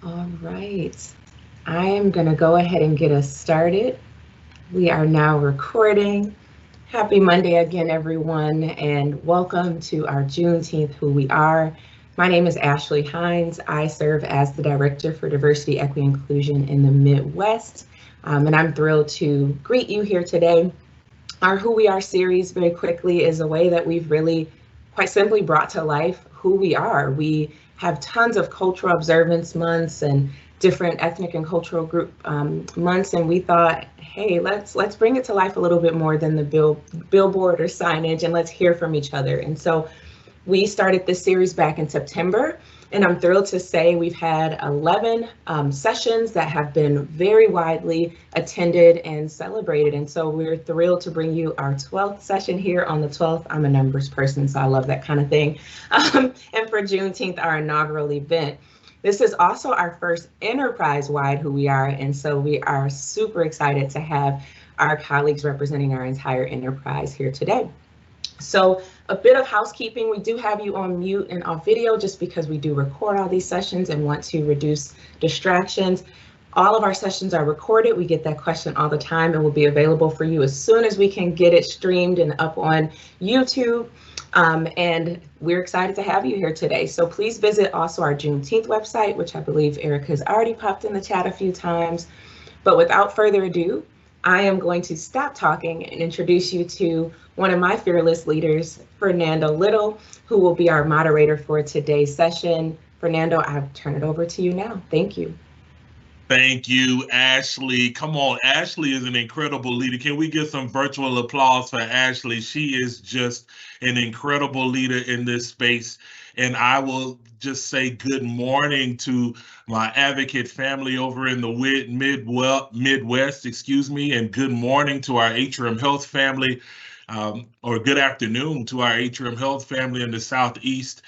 All right. I am going to go ahead and get us started. We are now recording. Happy Monday again, everyone, and welcome to our Juneteenth Who We Are. My name is Ashley Hines. I serve as the Director for Diversity, Equity, Inclusion in the Midwest, and I'm thrilled to greet you here today. Our Who We Are series, very quickly, is a way that we've really quite simply brought to life who we are. We have tons of cultural observance months and different ethnic and cultural group months, and we thought, hey, let's bring it to life a little bit more than the billboard or signage, and let's hear from each other. And so we started this series back in September, and I'm thrilled to say we've had 11 sessions that have been very widely attended and celebrated. And so we're thrilled to bring you our 12th session here on the 12th. I'm a numbers person, so I love that kind of thing. And for Juneteenth, our inaugural event. This is also our first enterprise-wide Who We Are, and so we are super excited to have our colleagues representing our entire enterprise here today. So a bit of housekeeping, we do have you on mute and off video just because we do record all these sessions and want to reduce distractions. All of our sessions are recorded. We get that question all the time and will be available for you as soon as we can get it streamed and up on YouTube. And we're excited to have you here today. So please visit also our Juneteenth website, which I believe Erica has already popped in the chat a few times. But without further ado, I am going to stop talking and introduce you to one of my fearless leaders, Fernando Little, who will be our moderator for today's session. Fernando, I'll turn it over to you now. Thank you. Thank you, Ashley. Come on, Ashley is an incredible leader. Can we get some virtual applause for Ashley? She is just an incredible leader in this space. And I will just say good morning to my advocate family over in the Midwest, and good morning to our Atrium Health family, or good afternoon to our Atrium Health family in the Southeast.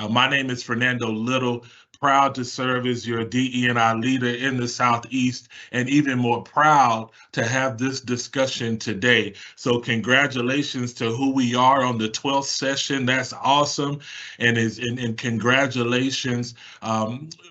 My name is Fernando Little. Proud to serve as your DE&I leader in the Southeast, and even more proud to have this discussion today. So congratulations to Who We Are on the 12th session. That's awesome. And congratulations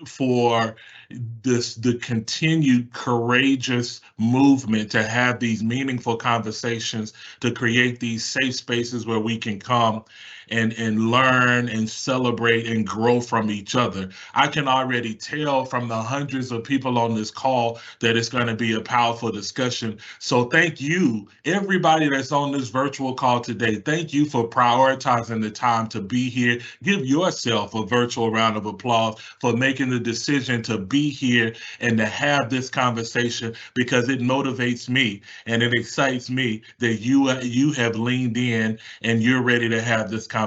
for the continued courageous movement to have these meaningful conversations, to create these safe spaces where we can come and learn and celebrate and grow from each other. I can already tell from the hundreds of people on this call that it's going to be a powerful discussion. So thank you, everybody that's on this virtual call today. Thank you for prioritizing the time to be here. Give yourself a virtual round of applause for making the decision to be here and to have this conversation, because it motivates me and it excites me that you have leaned in and you're ready to have this conversation.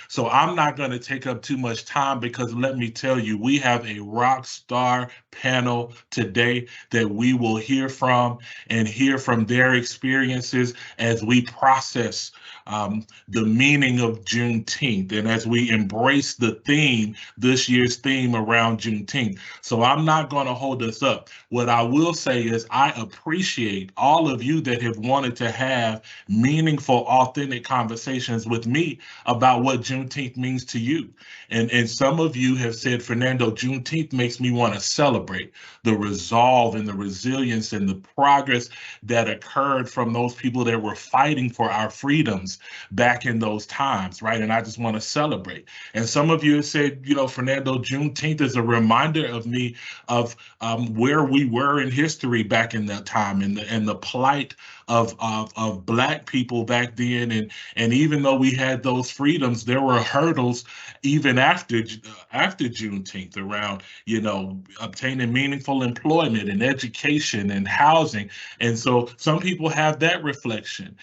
So I'm not going to take up too much time, because let me tell you, we have a rock star panel today that we will hear from and hear from their experiences as we process the meaning of Juneteenth and as we embrace the theme, this year's theme around Juneteenth. So I'm not going to hold us up. What I will say is I appreciate all of you that have wanted to have meaningful, authentic conversations with me about what Juneteenth means to you. And some of you have said, Fernando, Juneteenth makes me want to celebrate the resolve and the resilience and the progress that occurred from those people that were fighting for our freedoms back in those times, right? And I just want to celebrate. And some of you have said, Fernando, Juneteenth is a reminder of me of where we were in history back in that time, and the plight of Black people back then. And even though we had those freedoms, there were hurdles even after Juneteenth around, obtaining meaningful employment and education and housing. And so some people have that reflection.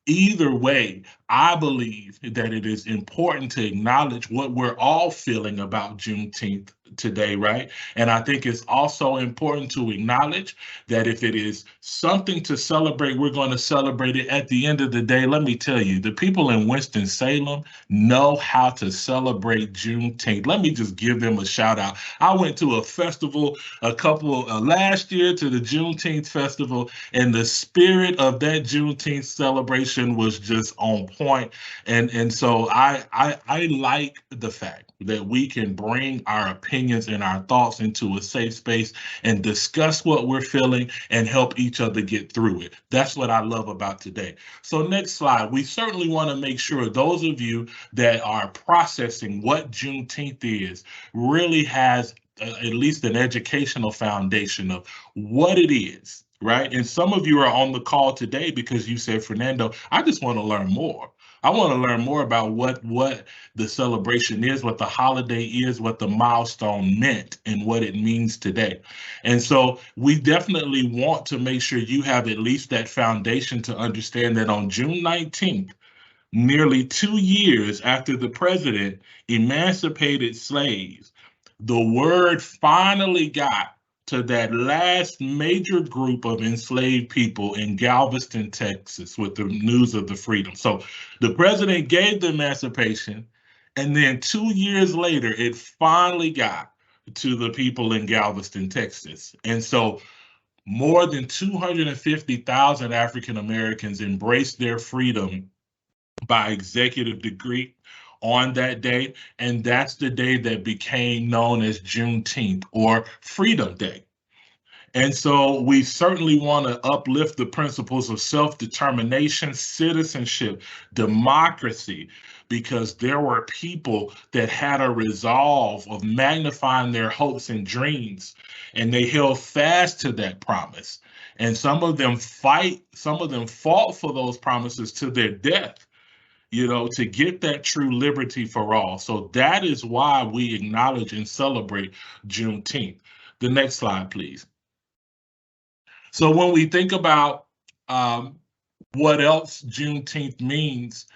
Either way, I believe that it is important to acknowledge what we're all feeling about Juneteenth today, right? And I think it's also important to acknowledge that if it is something to celebrate, we're going to celebrate it. At the end of the day, let me tell you, the people in Winston-Salem know how to celebrate Juneteenth. Let me just give them a shout out. I went to a festival last year, to the Juneteenth festival, and the spirit of that Juneteenth celebration was just on point. And so I like the fact that we can bring our opinions and our thoughts into a safe space and discuss what we're feeling and help each other get through it. That's what I love about today. So next slide, we certainly want to make sure those of you that are processing what Juneteenth is really has at least an educational foundation of what it is, right? And some of you are on the call today because you said, Fernando, I just want to learn more. I want to learn more about what the celebration is, what the holiday is, what the milestone meant, and what it means today. And so we definitely want to make sure you have at least that foundation to understand that on June 19th, nearly 2 years after the president emancipated slaves, the word finally got to that last major group of enslaved people in Galveston, Texas, with the news of the freedom. So the president gave the emancipation, and then 2 years later, it finally got to the people in Galveston, Texas. And so more than 250,000 African Americans embraced their freedom by executive decree on that day. And that's the day that became known as Juneteenth, or Freedom Day. And so we certainly want to uplift the principles of self-determination, citizenship, democracy, because there were people that had a resolve of magnifying their hopes and dreams, and they held fast to that promise. And some of them fought for those promises to their death, to get that true liberty for all. So that is why we acknowledge and celebrate Juneteenth. The next slide, please. So when we think about what else Juneteenth means,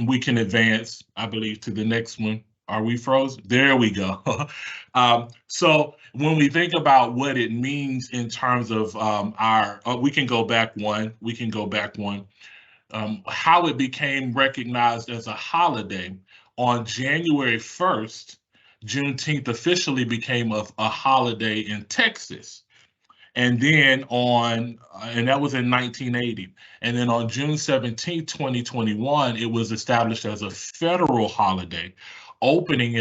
we can advance, I believe, to the next one. Are we frozen? There we go. So when we think about what it means in terms of we can go back one. How it became recognized as a holiday on January 1st, Juneteenth officially became a holiday in Texas. And then and that was in 1980. And then on June 17, 2021, it was established as a federal holiday, opening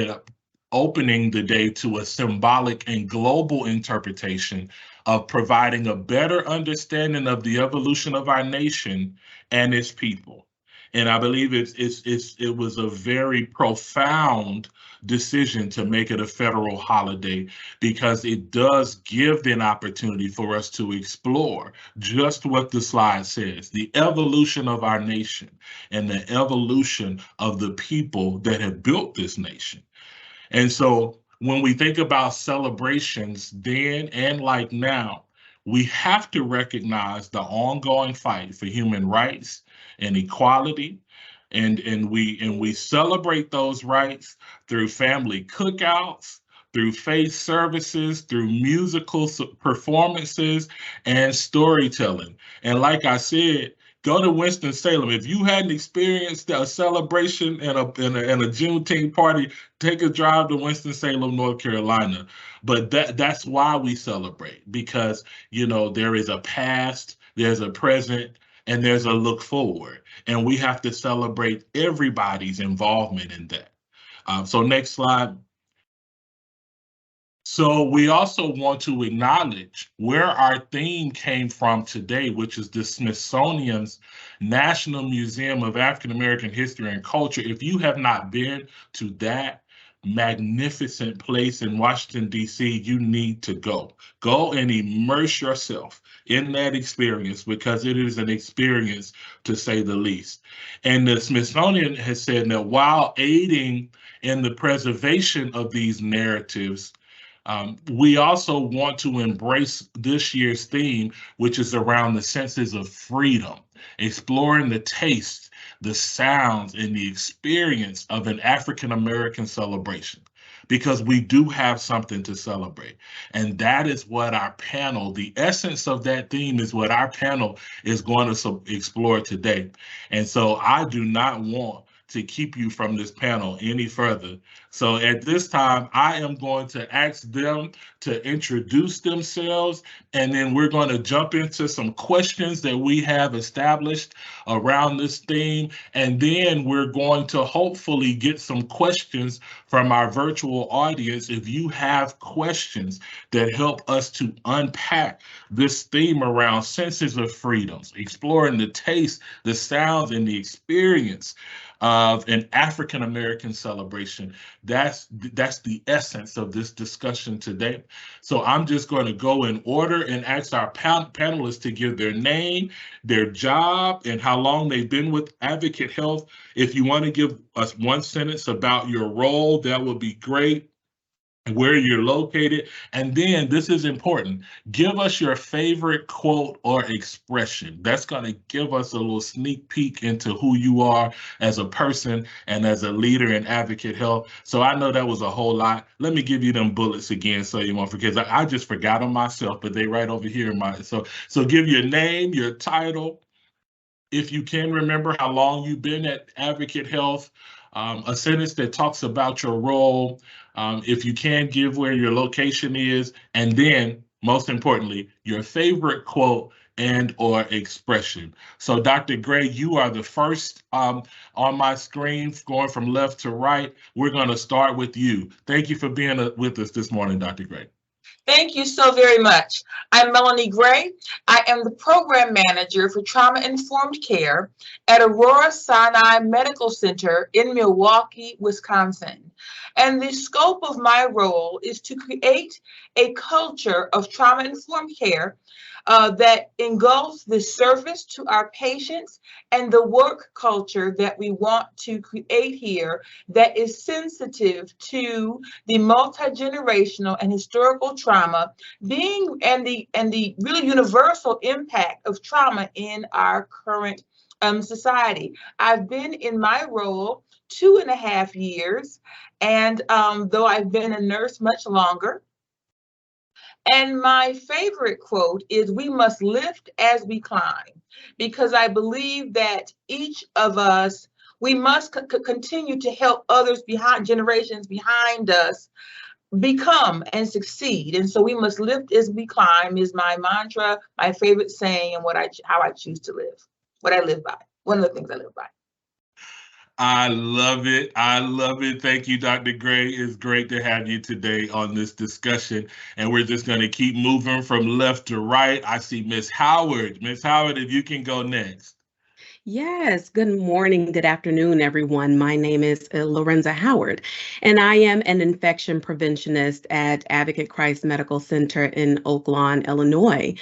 the day to a symbolic and global interpretation of providing a better understanding of the evolution of our nation and its people. And I believe it was a very profound decision to make it a federal holiday, because it does give an opportunity for us to explore just what the slide says, the evolution of our nation and the evolution of the people that have built this nation. And so when we think about celebrations then and like now, we have to recognize the ongoing fight for human rights and equality. And we celebrate those rights through family cookouts, through faith services, through musical performances, and storytelling. And like I said, go to Winston-Salem. If you hadn't experienced a celebration and a Juneteenth party, take a drive to Winston-Salem, North Carolina. But that's why we celebrate, because there is a past, there's a present, and there's a look forward. And we have to celebrate everybody's involvement in that. So next slide. So we also want to acknowledge where our theme came from today, which is the Smithsonian's National Museum of African American History and Culture. If you have not been to that magnificent place in Washington, D.C., you need to go. Go and immerse yourself in that experience, because it is an experience, to say the least. And the Smithsonian has said that while aiding in the preservation of these narratives, we also want to embrace this year's theme, which is around the senses of freedom, exploring the tastes, the sounds, and the experience of an African American celebration, because we do have something to celebrate. And that is what our panel, the essence of that theme is what our panel is going to explore today. And so I do not want to keep you from this panel any further. So at this time, I am going to ask them to introduce themselves, and then we're going to jump into some questions that we have established around this theme. And then we're going to hopefully get some questions from our virtual audience. If you have questions that help us to unpack this theme around senses of freedoms, exploring the taste, the sounds, and the experience of an African American celebration. That's the essence of this discussion today. So I'm just going to go in order and ask our panelists to give their name, their job, and how long they've been with Advocate Health. If you want to give us one sentence about your role, that would be great. Where you're located, and then this is important, give us your favorite quote or expression. That's going to give us a little sneak peek into who you are as a person and as a leader in Advocate Health. So I know that was a whole lot. Let me give you them bullets again so you won't forget. I just forgot them myself, but they right over here in my, so give your name, your title, if you can remember how long you've been at Advocate Health, a sentence that talks about your role, if you can give where your location is, and then most importantly, your favorite quote and or expression. So Dr. Gray, you are the first on my screen going from left to right. We're going to start with you. Thank you for being with us this morning, Dr. Gray. Thank you so very much. I'm Melanie Gray. I am the program manager for trauma-informed care at Aurora Sinai Medical Center in Milwaukee, Wisconsin. And the scope of my role is to create a culture of trauma-informed care that engulfs the service to our patients and the work culture that we want to create here that is sensitive to the multi-generational and historical trauma being and the really universal impact of trauma in our current society. I've been in my role 2.5 years, and though I've been a nurse much longer. And my favorite quote is, "We must lift as we climb," because I believe that each of us, we must continue to help others behind, generations behind us, become and succeed. And so we must lift as we climb is my mantra, my favorite saying, and how I choose to live, what I live by, one of the things I live by. I love it. I love it. Thank you, Dr. Gray. It's great to have you today on this discussion. And we're just going to keep moving from left to right. I see Miss Howard. Miss Howard, if you can go next. Yes, good morning, good afternoon, everyone. My name is Lorenza Howard, and I am an infection preventionist at Advocate Christ Medical Center in Oak Lawn, Illinois.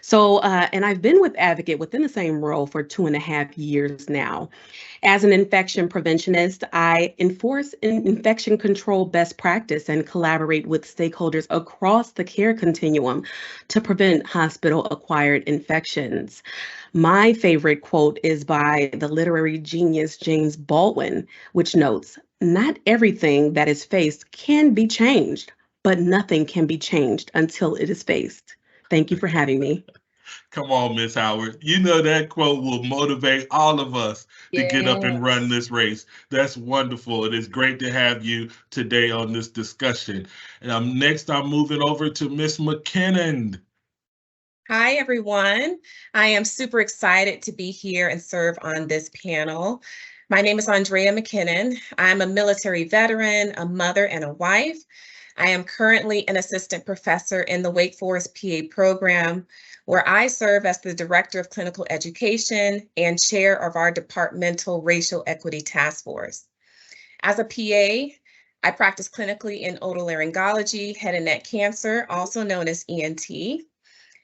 So, and I've been with Advocate within the same role for 2.5 years now. As an infection preventionist, I enforce infection control best practice and collaborate with stakeholders across the care continuum to prevent hospital-acquired infections. My favorite quote is by the literary genius James Baldwin, which notes, "Not everything that is faced can be changed, but nothing can be changed until it is faced." Thank you for having me. Come on, Miss Howard. You know that quote will motivate all of us to get up and run this race. That's wonderful. It is great to have you today on this discussion. And next, I'm moving over to Miss McKinnon. Hi, everyone. I am super excited to be here and serve on this panel. My name is Andrea McKinnon. I'm a military veteran, a mother, and a wife. I am currently an assistant professor in the Wake Forest PA program, where I serve as the Director of Clinical Education and Chair of our Departmental Racial Equity Task Force. As a PA, I practice clinically in otolaryngology, head and neck cancer, also known as ENT.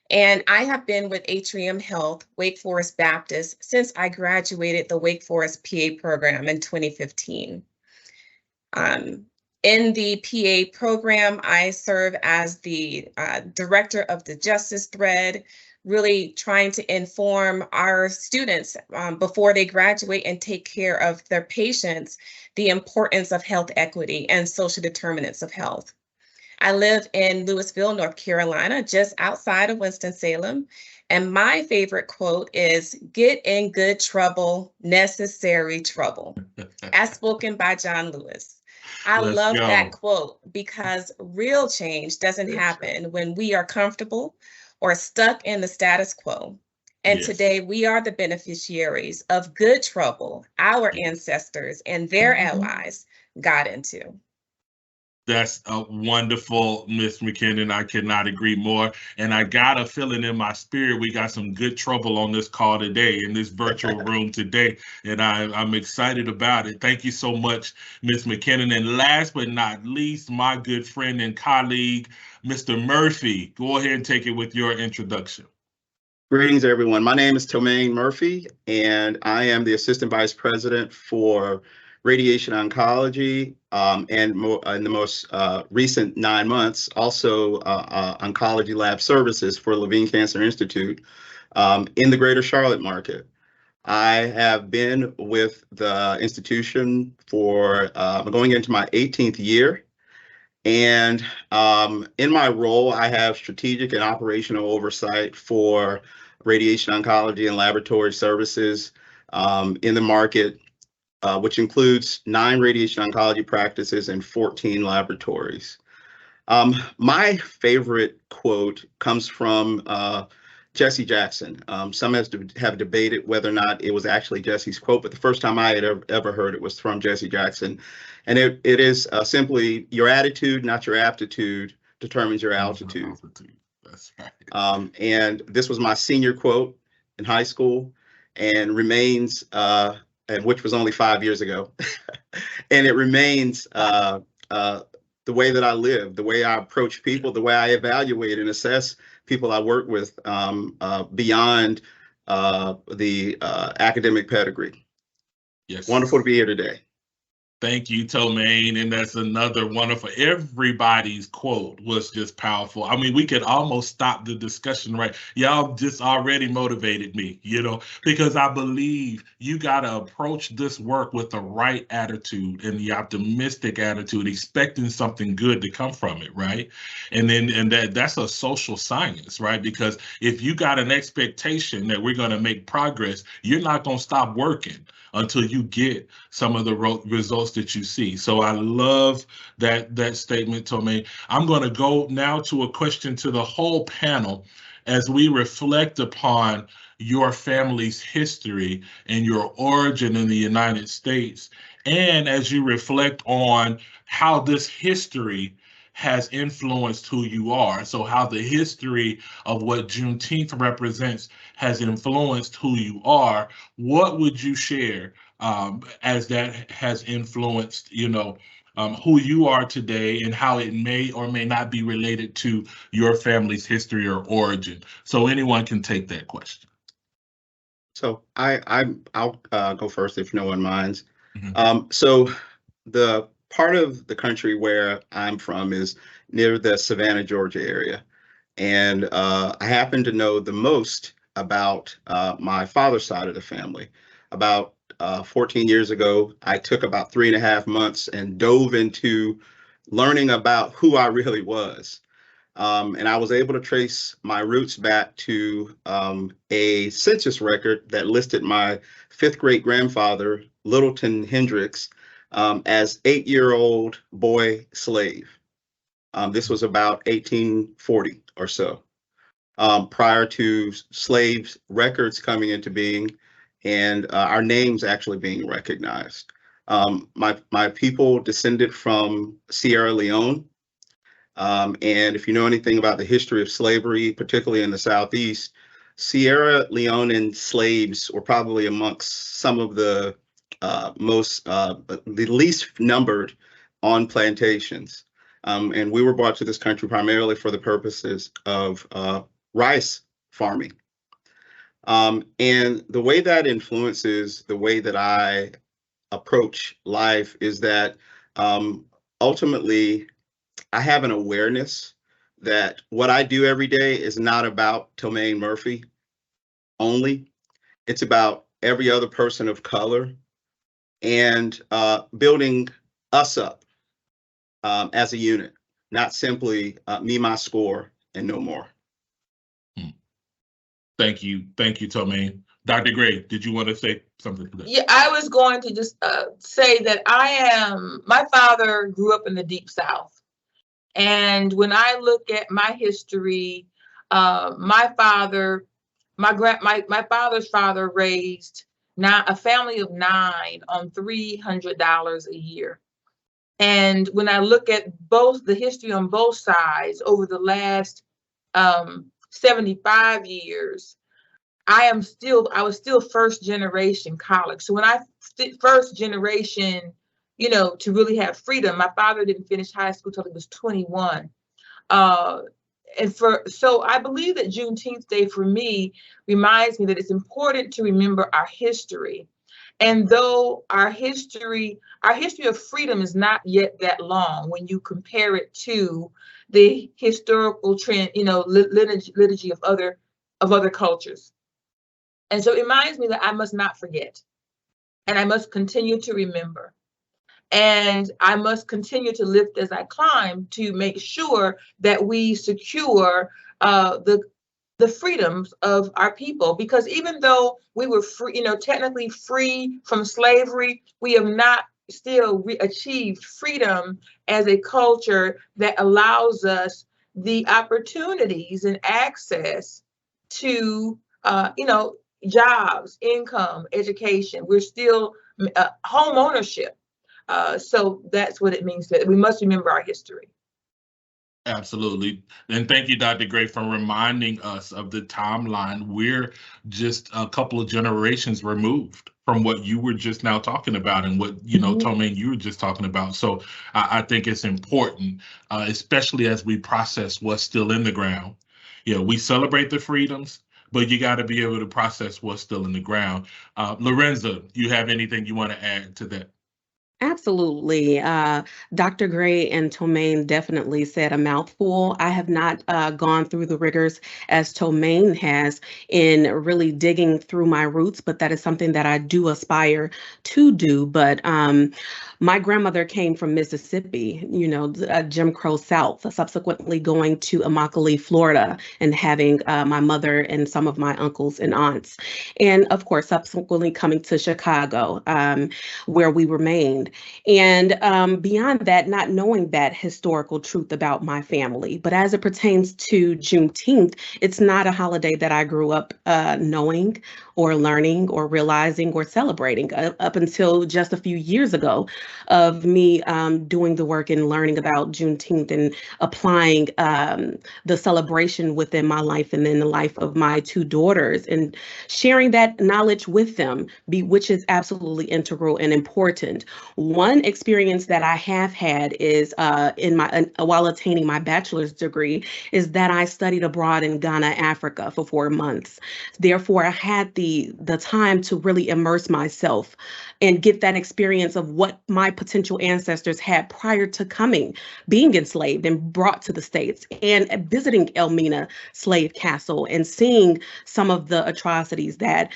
And I have been with Atrium Health, Wake Forest Baptist, since I graduated the Wake Forest PA program in 2015. In the PA program, I serve as the director of the Justice Thread, really trying to inform our students before they graduate and take care of their patients, the importance of health equity and social determinants of health. I live in Louisville, North Carolina, just outside of Winston-Salem, And my favorite quote is, "Get in good trouble, necessary trouble," as spoken by John Lewis. I Let's love go. that quote because real change doesn't happen when we are comfortable or stuck in the status quo. And Yes. today we are the beneficiaries of good trouble our ancestors and their allies got into. That's a wonderful, Miss McKinnon. I cannot agree more. And I got a feeling in my spirit we got some good trouble on this call today, in this virtual room today. And I'm excited about it. Thank you so much, Miss McKinnon. And last but not least, my good friend and colleague, Mr. Murphy. Go ahead and take it with your introduction. Greetings, everyone. My name is Tomaine Murphy, and I am the Assistant Vice President for Radiation Oncology, and in the most recent 9 months, also Oncology Lab Services for Levine Cancer Institute in the Greater Charlotte market. I have been with the institution for going into my 18th year. And in my role, I have strategic and operational oversight for radiation oncology and laboratory services in the market, which includes 9 radiation oncology practices and 14 laboratories. My favorite quote comes from Jesse Jackson. Some have debated whether or not it was actually Jesse's quote, but the first time I had ever heard it was from Jesse Jackson. And it is simply, your attitude, not your aptitude, determines your altitude. That's right. And this was my senior quote in high school and remains, and which was only 5 years ago. And it remains the way that I live, the way I approach people, the way I evaluate and assess people I work with beyond the academic pedigree. Yes. Wonderful to be here today. Thank you, Tomaine. And that's another wonderful, everybody's quote was just powerful. I mean, we could almost stop the discussion right. Y'all just already motivated me, because I believe you got to approach this work with the right attitude and the optimistic attitude, expecting something good to come from it, right? And that's a social science, right? Because if you got an expectation that we're going to make progress, you're not going to stop working until you get some of the results that you see. So I love that statement, Tomaine. I'm going to go now to a question to the whole panel as we reflect upon your family's history and your origin in the United States, and as you reflect on how this history has influenced who you are. So how the history of what Juneteenth represents has influenced who you are. What would you share as that has influenced, who you are today and how it may or may not be related to your family's history or origin? So anyone can take that question. So I'll go first if no one minds. Mm-hmm. So the part of the country where I'm from is near the Savannah, Georgia area. And I happen to know the most about my father's side of the family. About 14 years ago, I took about 3.5 months and dove into learning about who I really was. And I was able to trace my roots back to a census record that listed my 5th great grandfather, Littleton Hendricks, as 8-year-old boy slave. This was about 1840 or so, prior to slaves records coming into being and our names actually being recognized. My people descended from Sierra Leone. And if you know anything about the history of slavery, particularly in the Southeast, Sierra Leonean slaves were probably amongst some of the least numbered on plantations. And we were brought to this country primarily for the purposes of rice farming. And the way that influences the way that I approach life is that ultimately I have an awareness that what I do every day is not about Tomaine Murphy only. It's about every other person of color and building us up as a unit, not simply me, my score, and no more. Thank you, Tomaine. Dr. Gray, did you want to say something to that? Yeah, I was going to just say that my father grew up in the Deep South. And when I look at my history, my father's father raised a family of 9 on $300 a year. And when I look at both the history on both sides over the last 75 years, I was still first generation college. So when first generation, to really have freedom, my father didn't finish high school till he was 21. So I believe that Juneteenth Day for me reminds me that it's important to remember our history. And though our history of freedom is not yet that long when you compare it to the historical trend, liturgy of other cultures. And so it reminds me that I must not forget, and I must continue to remember, and I must continue to lift as I climb to make sure that we secure the freedoms of our people. Because even though we were free, technically free from slavery, we have not still achieved freedom as a culture that allows us the opportunities and access to, jobs, income, education. We're still home ownership. So that's what it means that we must remember our history. Absolutely. And thank you, Dr. Gray, for reminding us of the timeline. We're just a couple of generations removed from what you were just now talking about and what, Tomaine, you were just talking about. So I think it's important, especially as we process what's still in the ground. We celebrate the freedoms, but you got to be able to process what's still in the ground. Lorenza, you have anything you want to add to that? Absolutely. Dr. Gray and Tomaine definitely said a mouthful. I have not gone through the rigors as Tomaine has in really digging through my roots, but that is something that I do aspire to do. But my grandmother came from Mississippi, Jim Crow South, subsequently going to Immokalee, Florida, and having my mother and some of my uncles and aunts. And of course, subsequently coming to Chicago, where we remained. And beyond that, not knowing that historical truth about my family. But as it pertains to Juneteenth, it's not a holiday that I grew up knowing or learning or realizing or celebrating up until just a few years ago of me doing the work and learning about Juneteenth and applying the celebration within my life and in the life of my 2 daughters and sharing that knowledge with them, which is absolutely integral and important. One experience that I have had is while attaining my bachelor's degree is that I studied abroad in Ghana, Africa for 4 months. Therefore, I had the time to really immerse myself and get that experience of what my potential ancestors had prior to being enslaved and brought to the States, and visiting Elmina Slave Castle and seeing some of the atrocities that,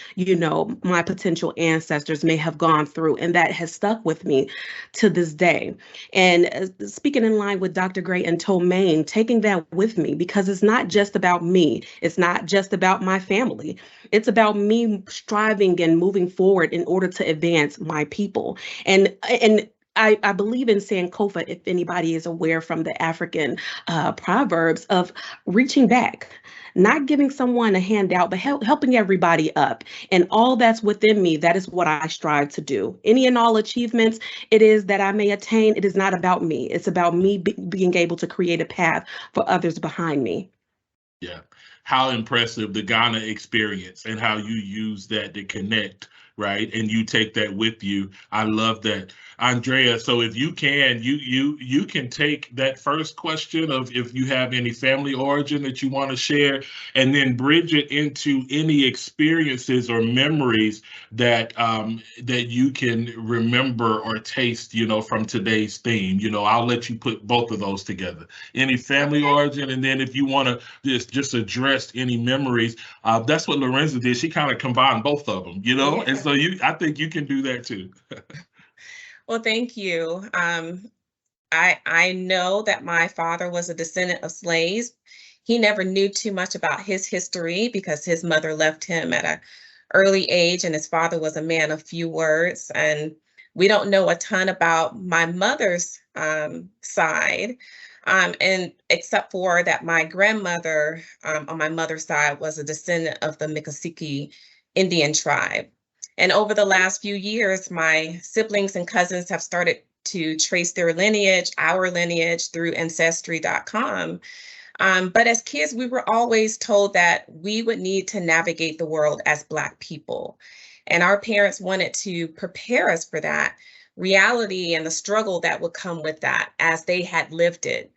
my potential ancestors may have gone through. And that has stuck with me to this day. And speaking in line with Dr. Gray and Tomaine, taking that with me, because it's not just about me. It's not just about my family. It's about me striving and moving forward in order to advance my people. And I believe in Sankofa, if anybody is aware from the African proverbs, of reaching back, not giving someone a handout, but helping everybody up. And all that's within me, that is what I strive to do. Any and all achievements it is that I may attain, it is not about me. It's about me being able to create a path for others behind me. Yeah. How impressive the Ghana experience and how you use that to connect, right? And you take that with you. I love that. Andrea, so if you can, you can take that first question of if you have any family origin that you want to share, and then bridge it into any experiences or memories that that you can remember or taste, from today's theme. I'll let you put both of those together. Any family origin, and then if you want to just address any memories, that's what Lorenza did. She kind of combined both of them, Yeah. And so I think you can do that too. Well, thank you. I know that my father was a descendant of slaves. He never knew too much about his history because his mother left him at an early age, and his father was a man of few words. And we don't know a ton about my mother's side, and except for that my grandmother on my mother's side was a descendant of the Miccosukee Indian tribe. And over the last few years, my siblings and cousins have started to trace their lineage, our lineage, through Ancestry.com. But as kids, we were always told that we would need to navigate the world as Black people. And our parents wanted to prepare us for that reality and the struggle that would come with that as they had lived it.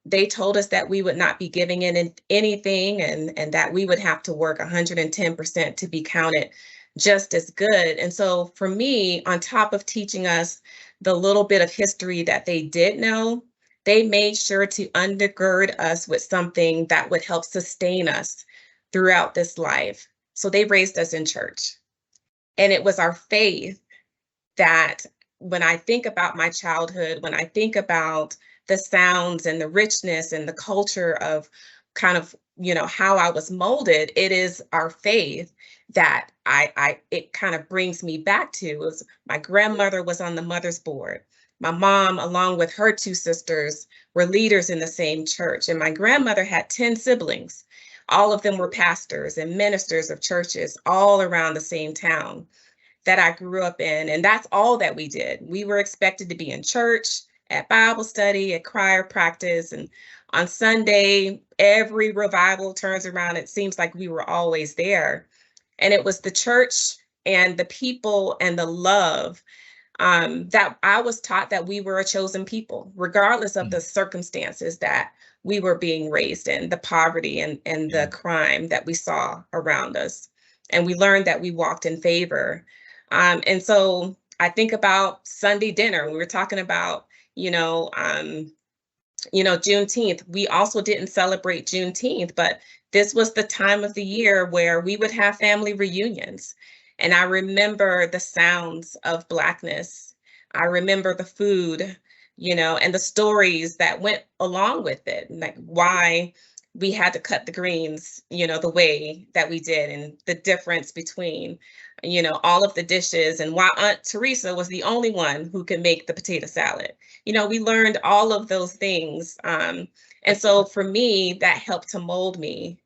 They told us that we would not be giving in anything, and that we would have to work 110% to be counted just as good. And so for me, on top of teaching us the little bit of history that they did know, they made sure to undergird us with something that would help sustain us throughout this life. So they raised us in church. And it was our faith that, when I think about my childhood, when I think about the sounds and the richness and the culture of kind of, how I was molded, it is our faith that it kind of brings me back to. Was my grandmother was on the mother's board. My mom, along with her two sisters, were leaders in the same church. And my grandmother had 10 siblings. All of them were pastors and ministers of churches all around the same town that I grew up in. And that's all that we did. We were expected to be in church, at Bible study, at choir practice. And on Sunday, every revival turns around. It seems like we were always there. And it was the church and the people and the love that I was taught that we were a chosen people, regardless of the circumstances that we were being raised in, the poverty and the crime that we saw around us. And we learned that we walked in favor. And so I think about Sunday dinner. We were talking about, Juneteenth. We also didn't celebrate Juneteenth, but this was the time of the year where we would have family reunions. And I remember the sounds of Blackness. I remember the food, and the stories that went along with it, like why we had to cut the greens, the way that we did, and the difference between, all of the dishes, and why Aunt Teresa was the only one who could make the potato salad. We learned all of those things. And so for me, that helped to mold me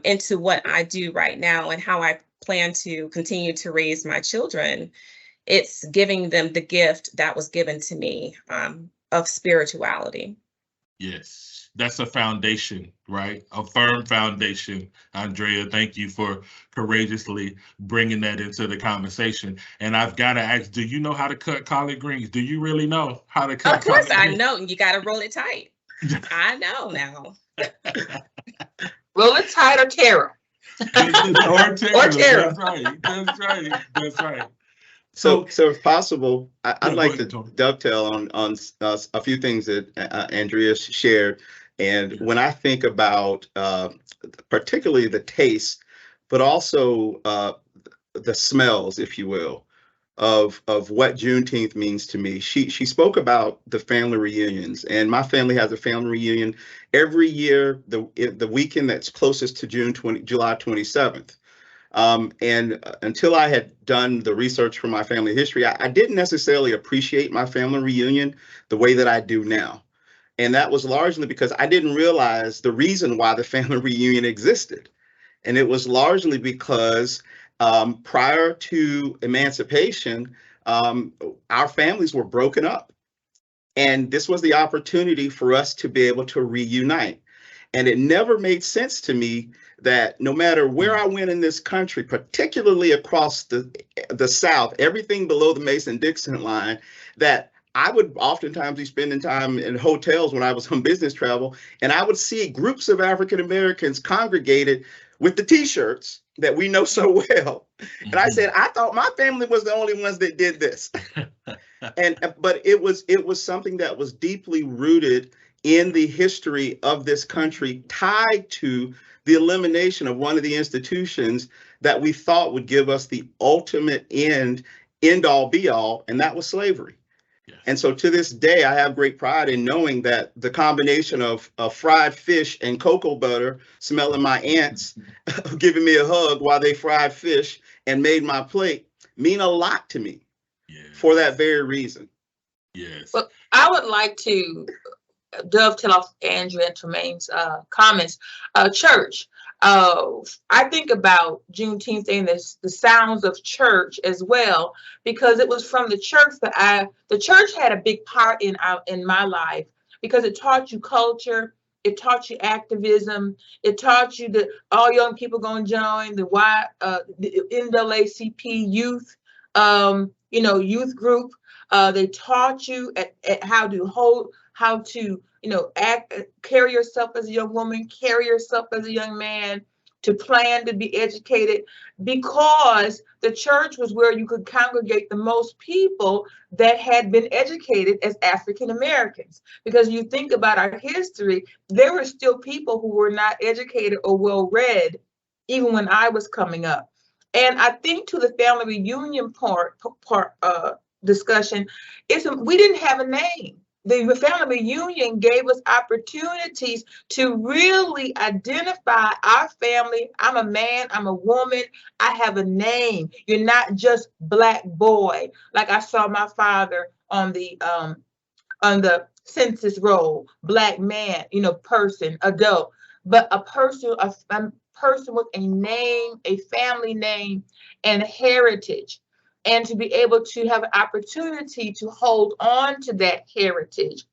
into what I do right now and how I plan to continue to raise my children. It's giving them the gift that was given to me of spirituality. Yes, that's a foundation, right? A firm foundation. Andrea, thank you for courageously bringing that into the conversation. And I've got to ask, do you know how to cut collard greens? Do you really know how to cut? Of course I know. You got to roll it tight. I know now. Roll it tight or tear them. Or tear them. That's right. So if possible, I'd like to dovetail on a few things that Andrea shared. And when I think about particularly the taste, but also the smells, if you will, of what Juneteenth means to me. She spoke about the family reunions, and my family has a family reunion every year, the weekend that's closest to July 27th. And until I had done the research for my family history, I didn't necessarily appreciate my family reunion the way that I do now. And that was largely because I didn't realize the reason why the family reunion existed. And it was largely because prior to emancipation, our families were broken up. And this was the opportunity for us to be able to reunite. And it never made sense to me that no matter where I went in this country, particularly across the South, everything below the Mason-Dixon line, that I would oftentimes be spending time in hotels when I was on business travel, and I would see groups of African Americans congregated with the T-shirts that we know so well. And I said, I thought my family was the only ones that did this. But it was something that was deeply rooted in the history of this country, tied to the elimination of one of the institutions that we thought would give us the ultimate end all be all, and that was slavery. Yes. And so to this day, I have great pride in knowing that the combination of fried fish and cocoa butter, smelling my aunts giving me a hug while they fried fish and made my plate, mean a lot to me. Yes. For that very reason. Yes. Well, I would like to dovetail off Andrea and Tremaine's comments. Church. I think about Juneteenth and the sounds of church as well, because it was from the church that the church had a big part in my life, because it taught you culture, it taught you activism, it taught you that all young people gonna join the NAACP youth, youth group. They taught you at how to carry yourself as a young woman, carry yourself as a young man, to plan to be educated, because the church was where you could congregate the most people that had been educated as African Americans. Because you think about our history, there were still people who were not educated or well read, even when I was coming up. And I think to the family reunion discussion, we didn't have a name. The family reunion gave us opportunities to really identify our family. I'm a man, I'm a woman, I have a name. You're not just Black boy, like I saw my father on the census roll, Black man, person, adult, but a person with a name, a family name, and heritage. And to be able to have an opportunity to hold on to that heritage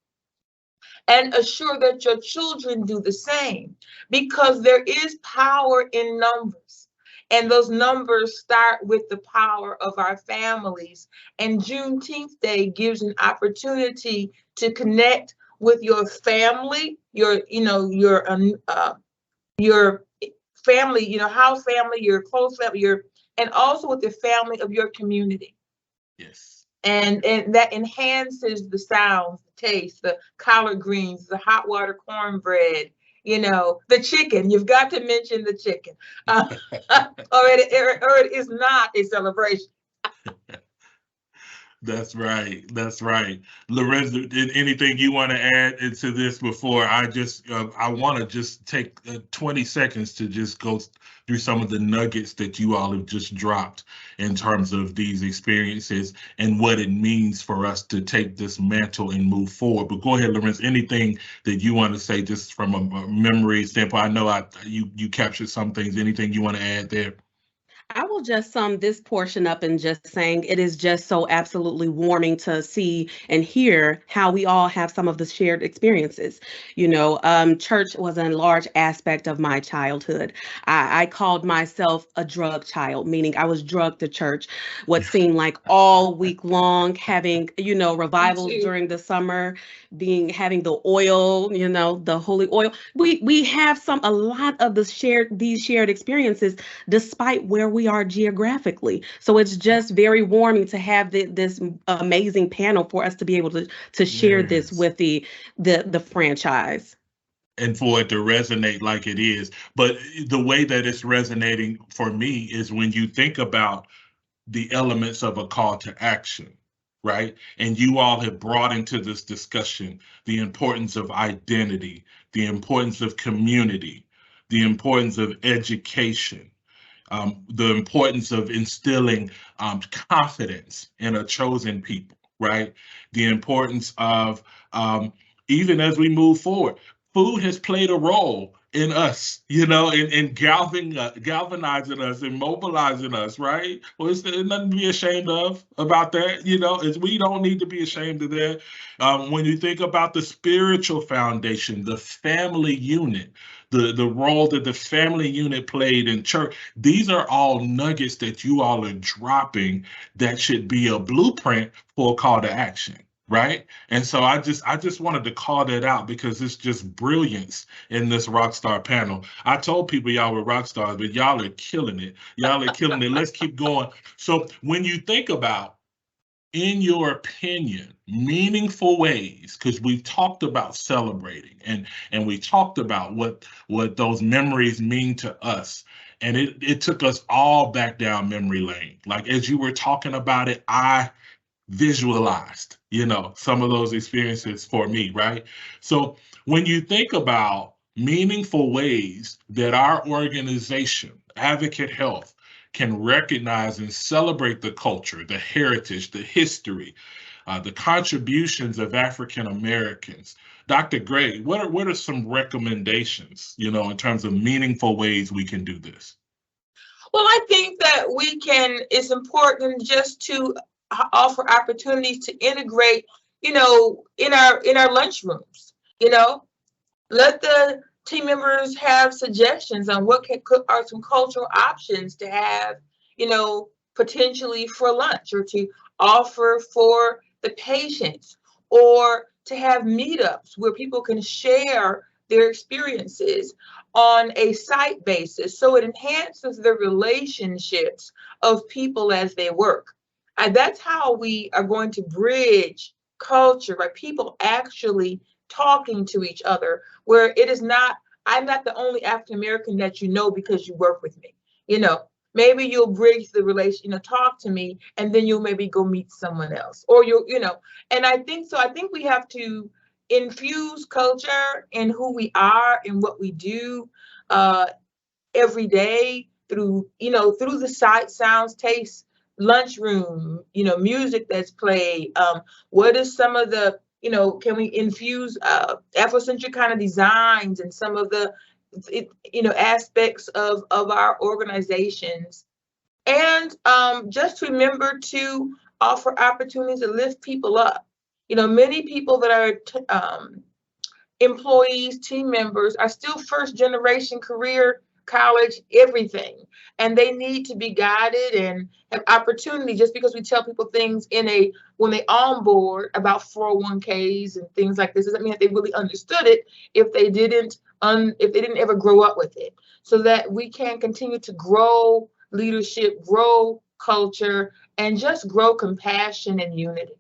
and assure that your children do the same, because there is power in numbers. And those numbers start with the power of our families. And Juneteenth Day gives an opportunity to connect with your family, your family, house family, your close family, and also with the family of your community. Yes. And that enhances the sounds, the taste, the collard greens, the hot water cornbread, the chicken. You've got to mention the chicken, or it is not a celebration. That's right. That's right. Lorenza, anything you want to add into this before I want to just take 20 seconds to just go through some of the nuggets that you all have just dropped in terms of these experiences and what it means for us to take this mantle and move forward. But go ahead, Lorenza, anything that you want to say just from a memory standpoint? I know you captured some things. Anything you want to add there? I will just sum this portion up and just saying it is just so absolutely warming to see and hear how we all have some of the shared experiences. Church was a large aspect of my childhood. I called myself a drug child, meaning I was drugged to church what seemed like all week long, having, revivals during the summer, having the oil, the holy oil. We have a lot of these shared experiences despite where we are geographically. So it's just very warming to have this amazing panel for us to be able to share this with the franchise. And for it to resonate like it is. But the way that it's resonating for me is when you think about the elements of a call to action, right? And you all have brought into this discussion the importance of identity, the importance of community, the importance of education, the importance of instilling confidence in a chosen people, right? The importance of, even as we move forward, food has played a role in us, in galvanizing us and mobilizing us, right? Well, there's nothing to be ashamed of about that, we don't need to be ashamed of that. When you think about the spiritual foundation, the family unit, the role that the family unit played in church, these are all nuggets that you all are dropping that should be a blueprint for a call to action. Right. And so I just wanted to call that out because it's just brilliance in this Rockstar panel. I told people y'all were rock stars, but y'all are killing it. Y'all are killing it. Let's keep going. So when you think about, in your opinion, meaningful ways, because we've talked about celebrating and we talked about what those memories mean to us. And it took us all back down memory lane. Like as you were talking about it, I visualized, some of those experiences for me, right? So when you think about meaningful ways that our organization, Advocate Health, can recognize and celebrate the culture, the heritage, the history, the contributions of African Americans. Dr. Gray, what are some recommendations, in terms of meaningful ways we can do this? Well, I think that it's important just to offer opportunities to integrate, in our lunchrooms, let the team members have suggestions on what are some cultural options to have, potentially for lunch, or to offer for the patients, or to have meetups where people can share their experiences on a site basis, so it enhances the relationships of people as they work. And that's how we are going to bridge culture, by people actually talking to each other, where it is not, I'm not the only African American that you know because you work with me. Maybe you'll bridge the relation, talk to me, and then you'll maybe go meet someone else, or and I think we have to infuse culture in who we are and what we do every day through the sight, sounds, tastes, lunchroom, music that's played. What is some of the, can we infuse Afrocentric kind of designs and some of the aspects of our organizations, and just remember to offer opportunities to lift people up. Many people that are employees, team members, are still first generation career, college, everything, and they need to be guided and have opportunity. Just because we tell people things when they onboard about 401ks and things like this doesn't mean that they really understood it if they didn't ever grow up with it, so that we can continue to grow leadership, grow culture, and just grow compassion and unity.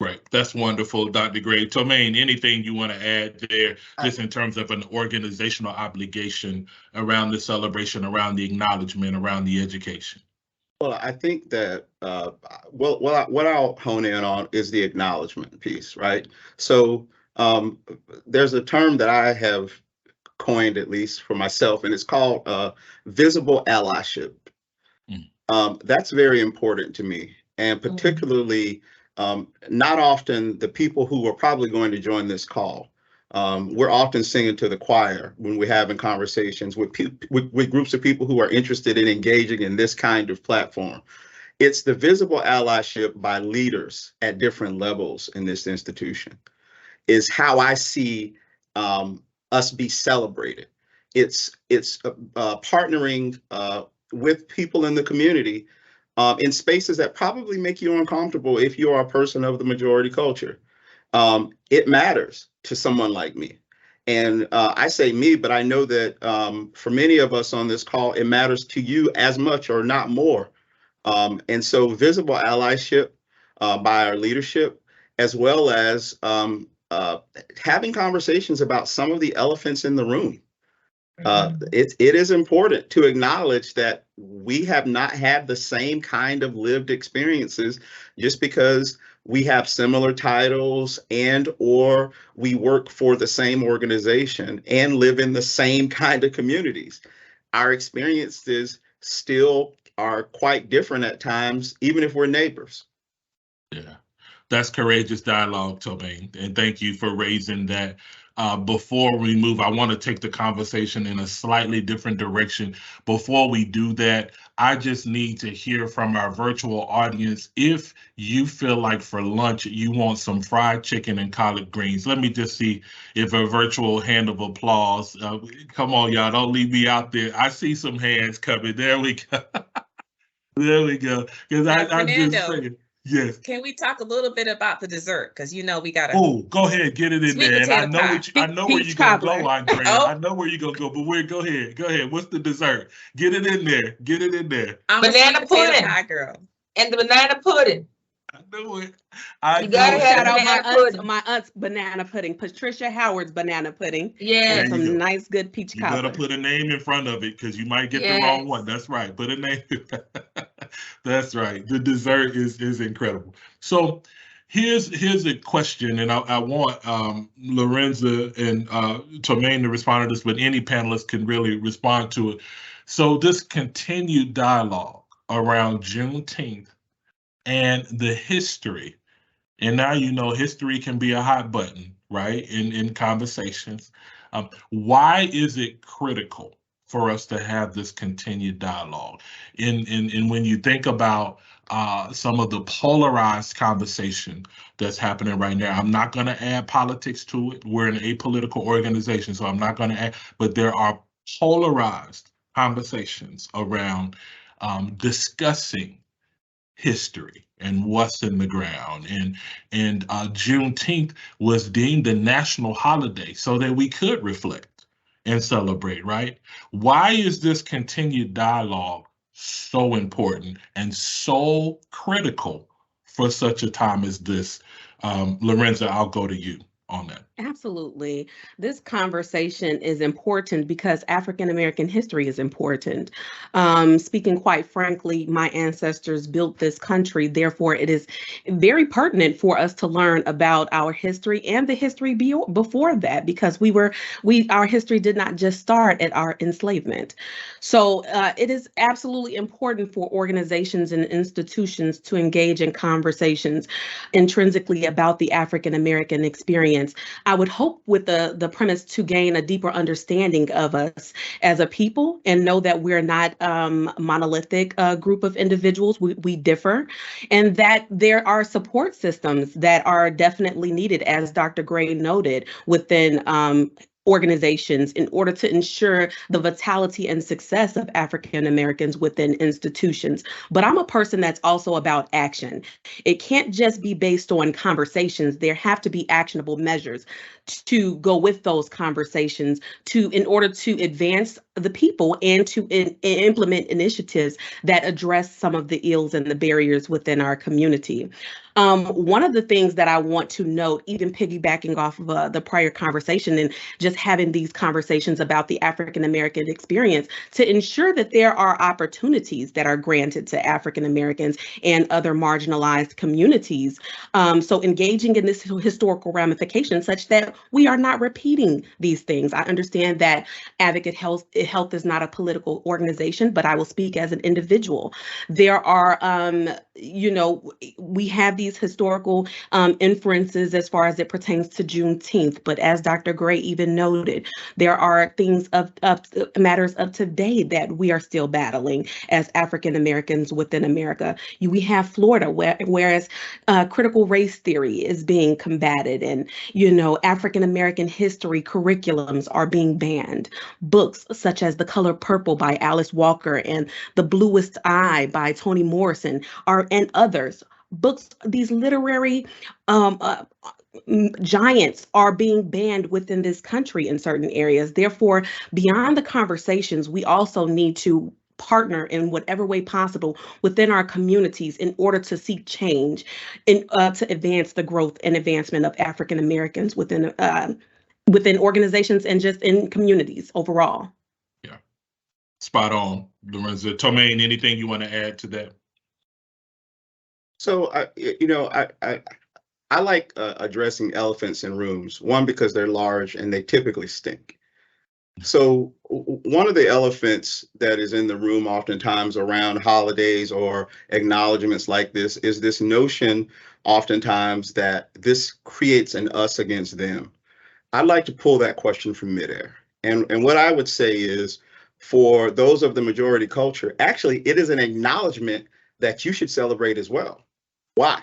Right. That's wonderful, Dr. Gray. Tomaine, anything you want to add there, just in terms of an organizational obligation around the celebration, around the acknowledgement, around the education? Well, I think that, what I'll hone in on is the acknowledgement piece, right? So there's a term that I have coined, at least for myself, and it's called visible allyship. That's very important to me, and particularly not often the people who are probably going to join this call. We're often singing to the choir when we're having conversations with groups of people who are interested in engaging in this kind of platform. It's the visible allyship by leaders at different levels in this institution is how I see us be celebrated. It's partnering with people in the community in spaces that probably make you uncomfortable if you are a person of the majority culture. It matters to someone like me. And I say me, but I know that for many of us on this call, it matters to you as much or not more. And so visible allyship by our leadership, as well as having conversations about some of the elephants in the room. It is important to acknowledge that we have not had the same kind of lived experiences just because we have similar titles or we work for the same organization and live in the same kind of communities. Our experiences still are quite different at times, even if we're neighbors. Yeah, that's courageous dialogue, Tomaine, and thank you for raising that. Before we move, I want to take the conversation in a slightly different direction. Before we do that, I just need to hear from our virtual audience. If you feel like for lunch, you want some fried chicken and collard greens, let me just see if a virtual hand of applause. Come on, y'all, don't leave me out there. I see some hands coming. There we go. There we go. Because I'm just saying. Yes. Can we talk a little bit about the dessert? Because we got to. Oh, go ahead, get it in there. And I know where you're gonna go, Andrea. I know where you're gonna go, but go ahead. Go ahead. What's the dessert? Get it in there. Get it in there. I'm banana pudding, pie girl. And the banana pudding. I know it. You gotta shout out my aunt's banana pudding, Patricia Howard's banana pudding. Yeah, some nice good peach cobbler. You gotta put a name in front of it because you might get the wrong one. That's right. Put a name. That's right. The dessert is incredible. So, Here's a question, and I want Lorenza and Tomaine to respond to this, but any panelist can really respond to it. So this continued dialogue around Juneteenth and the history, and now you know history can be a hot button, right? In conversations, why is it critical for us to have this continued dialogue? In when you think about some of the polarized conversation that's happening right now. I'm not going to add politics to it. We're an apolitical organization, so I'm not going to add, but there are polarized conversations around discussing history and what's in the ground. And Juneteenth was deemed a national holiday so that we could reflect and celebrate, right? Why is this continued dialogue so important and so critical for such a time as this? Lorenza, I'll go to you on that. Absolutely. This conversation is important because African American history is important. Speaking quite frankly, my ancestors built this country. Therefore, it is very pertinent for us to learn about our history and the history before that, because our history did not just start at our enslavement. So it is absolutely important for organizations and institutions to engage in conversations intrinsically about the African American experience. I would hope with the premise to gain a deeper understanding of us as a people and know that we're not a monolithic group of individuals. We differ, and that there are support systems that are definitely needed, as Dr. Gray noted, within organizations in order to ensure the vitality and success of African Americans within institutions. But I'm a person that's also about action. It can't just be based on conversations. There have to be actionable measures to go with those conversations in order to advance the people and to implement initiatives that address some of the ills and the barriers within our community. One of the things that I want to note, even piggybacking off of the prior conversation and just having these conversations about the African American experience, to ensure that there are opportunities that are granted to African Americans and other marginalized communities. So engaging in this historical ramification such that we are not repeating these things. I understand that Advocate Health is not a political organization, but I will speak as an individual. There are, we have these historical inferences as far as it pertains to Juneteenth, but as Dr. Gray even noted, there are things of matters of today that we are still battling as African Americans within America. We have Florida, whereas critical race theory is being combated, and African American history curriculums are being banned. Books such as The Color Purple by Alice Walker and The Bluest Eye by Toni Morrison and others. Books, these literary giants are being banned within this country in certain areas. Therefore, beyond the conversations, we also need to partner in whatever way possible within our communities in order to seek change and to advance the growth and advancement of African Americans within organizations and just in communities overall. Yeah, spot on, Lorenza. Tomaine, anything you want to add to that? So I like addressing elephants in rooms. One, because they're large and they typically stink. So one of the elephants that is in the room oftentimes around holidays or acknowledgments like this is this notion oftentimes that this creates an us against them. I'd like to pull that question from midair. And what I would say is, for those of the majority culture, actually, it is an acknowledgement that you should celebrate as well. Why?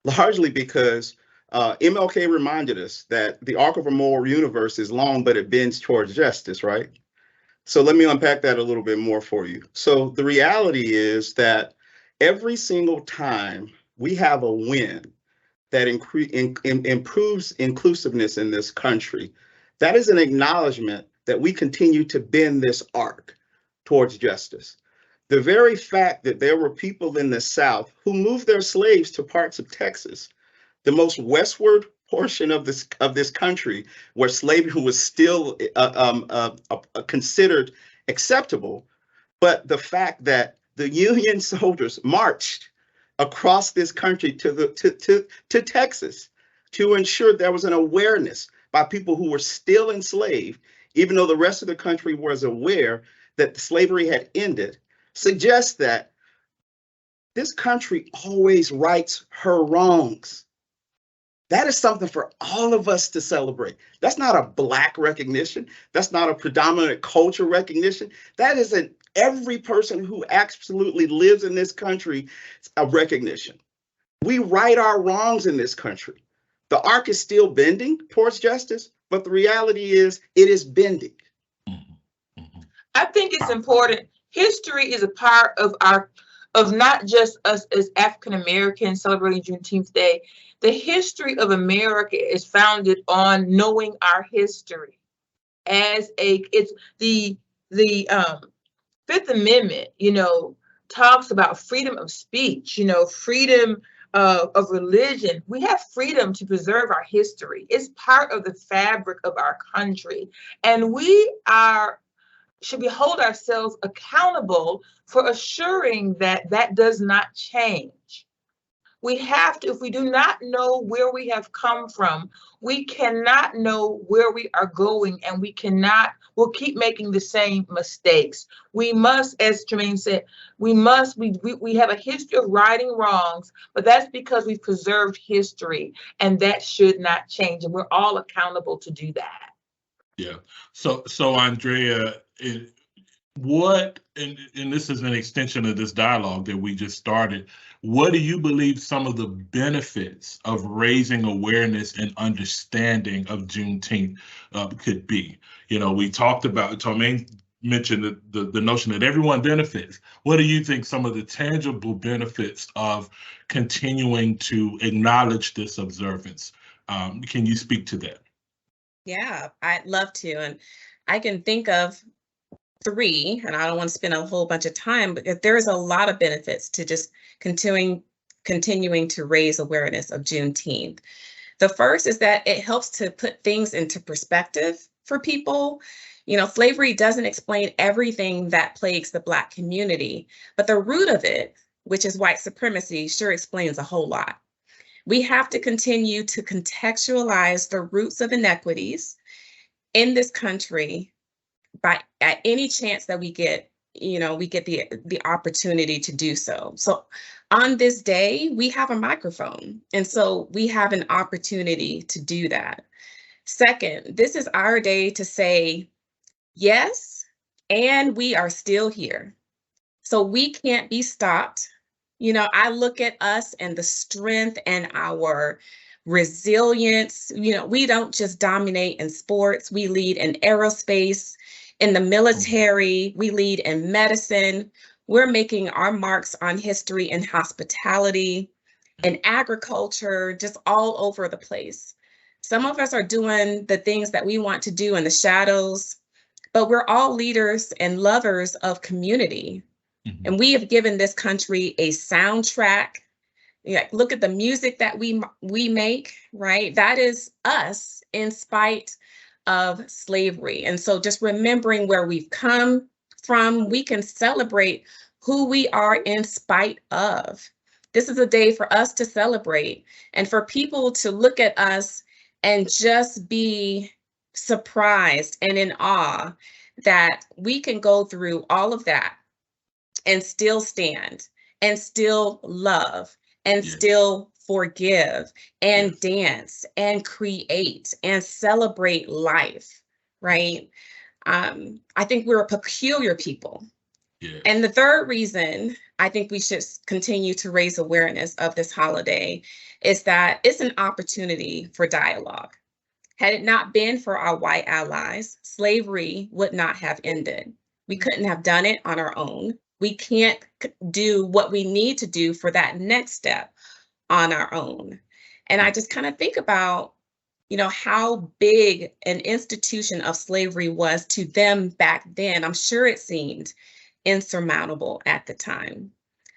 Largely because MLK reminded us that the arc of a moral universe is long, but it bends towards justice, right? So let me unpack that a little bit more for you. So the reality is that every single time we have a win that improves inclusiveness in this country, that is an acknowledgement that we continue to bend this arc towards justice. The very fact that there were people in the South who moved their slaves to parts of Texas, the most westward portion of this country, where slavery was still considered acceptable, but the fact that the Union soldiers marched across this country to Texas to ensure there was an awareness by people who were still enslaved, even though the rest of the country was aware that slavery had ended, suggests that this country always rights her wrongs. That is something for all of us to celebrate. That's not a Black recognition. That's not a predominant culture recognition. That is an every person who absolutely lives in this country a recognition. We right our wrongs in this country. The arc is still bending towards justice, but the reality is it is bending. I think it's important. History is a part of not just us as African Americans celebrating Juneteenth Day. The history of America is founded on knowing our history. It's the Fifth Amendment, talks about freedom of speech, freedom of religion. We have freedom to preserve our history. It's part of the fabric of our country, and we should hold ourselves accountable for assuring that that does not change. We have to, if we do not know where we have come from, we cannot know where we are going, and we'll keep making the same mistakes. We must, as Jermaine said, we have a history of righting wrongs, but that's because we've preserved history, and that should not change, and we're all accountable to do that. Yeah. So Andrea, and this is an extension of this dialogue that we just started, what do you believe some of the benefits of raising awareness and understanding of Juneteenth could be? We talked about, Tomaine mentioned the notion that everyone benefits. What do you think some of the tangible benefits of continuing to acknowledge this observance? Can you speak to that? Yeah, I'd love to. And I can think of 3, and I don't want to spend a whole bunch of time, but there's a lot of benefits to just continuing to raise awareness of Juneteenth. The first is that it helps to put things into perspective for people. Slavery doesn't explain everything that plagues the Black community, but the root of it, which is white supremacy, sure explains a whole lot. We have to continue to contextualize the roots of inequities in this country at any chance that we get the opportunity to do so. So on this day, we have a microphone, and so we have an opportunity to do that. Second, this is our day to say yes, and we are still here. So we can't be stopped. I look at us and the strength and our resilience. We don't just dominate in sports. We lead in aerospace, in the military, we lead in medicine. We're making our marks on history in hospitality, in agriculture, just all over the place. Some of us are doing the things that we want to do in the shadows, but we're all leaders and lovers of community. Mm-hmm. And we have given this country a soundtrack. Look at the music that we make, right? That is us in spite of slavery. And so just remembering where we've come from, we can celebrate who we are in spite of. This is a day for us to celebrate and for people to look at us and just be surprised and in awe that we can go through all of that and still stand and still love and still forgive and dance and create and celebrate life, right? I think we're a peculiar people. And the third reason I think we should continue to raise awareness of this holiday is that it's an opportunity for dialogue. Had it not been for our white allies, slavery would not have ended. We couldn't have done it on our own. We can't do what we need to do for that next step on our own. And I just kind of think about, how big an institution of slavery was to them back then. I'm sure it seemed insurmountable at the time.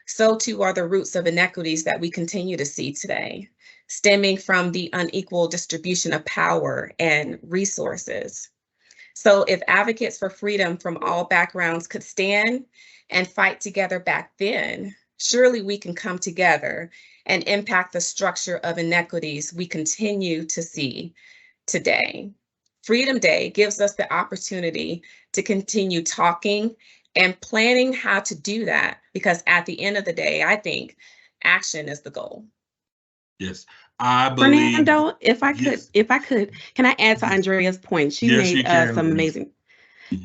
So too are the roots of inequities that we continue to see today, stemming from the unequal distribution of power and resources. So if advocates for freedom from all backgrounds could stand and fight together back then, surely we can come together and impact the structure of inequities we continue to see today. Freedom Day gives us the opportunity to continue talking and planning how to do that, because at the end of the day, I think action is the goal. Yes, I believe. Fernando, if I Yes. could, can I add to Andrea's point? She Yes, you made can, some Louise. amazing.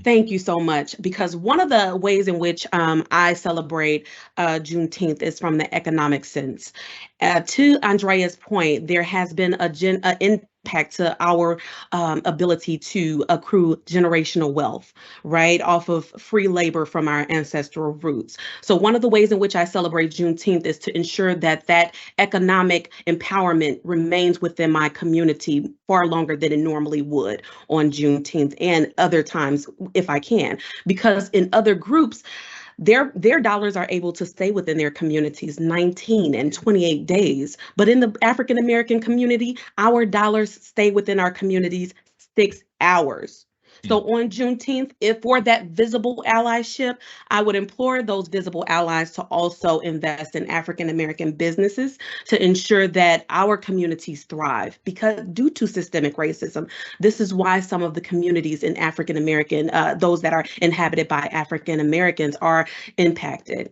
Thank you so much. Because one of the ways in which I celebrate Juneteenth is from the economic sense. To Andrea's point, there has been an impact to our ability to accrue generational wealth, right, off of free labor from our ancestral roots. So one of the ways in which I celebrate Juneteenth is to ensure that that economic empowerment remains within my community far longer than it normally would on Juneteenth and other times if I can, because in other groups, their dollars are able to stay within their communities 19 and 28 days. But in the African American community, our dollars stay within our communities 6 hours. So on Juneteenth, if for that visible allyship, I would implore those visible allies to also invest in African American businesses to ensure that our communities thrive. Because due to systemic racism, this is why some of the communities in African American, those that are inhabited by African Americans, are impacted.